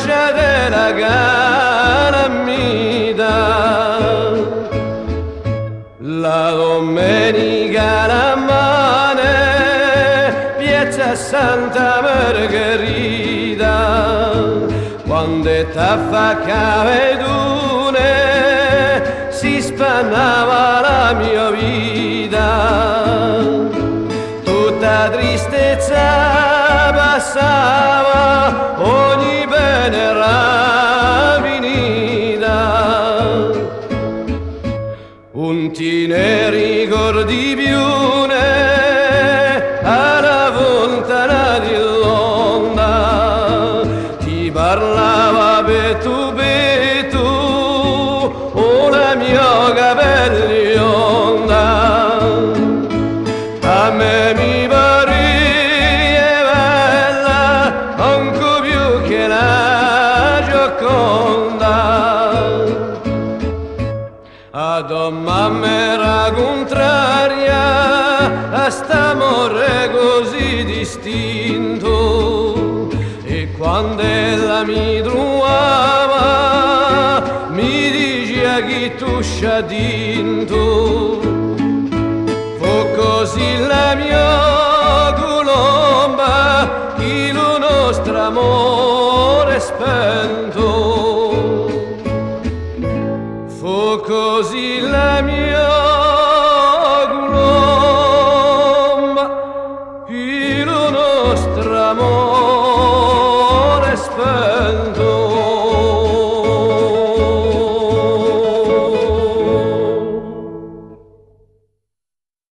lasciate la gana mi dà. La domenica la mane, piazza Santa Margherita, quando t'affa cavedune si spannava la mia vita, tutta tristezza passava, ogni bene era finita. Non ti ne ricordi più alla fontana di Londra, ti parlava per tu, oh la mia capelli onda. A me mi pare bella anche più che la Gioconda. Ad mamma era contraria a st'amore così distinto, e quando ella mi trovava mi diceva che tu sciadinto. Fu così la mia colomba che lo nostro amore spento. Fu così la mia colomba, il nostro amore spento.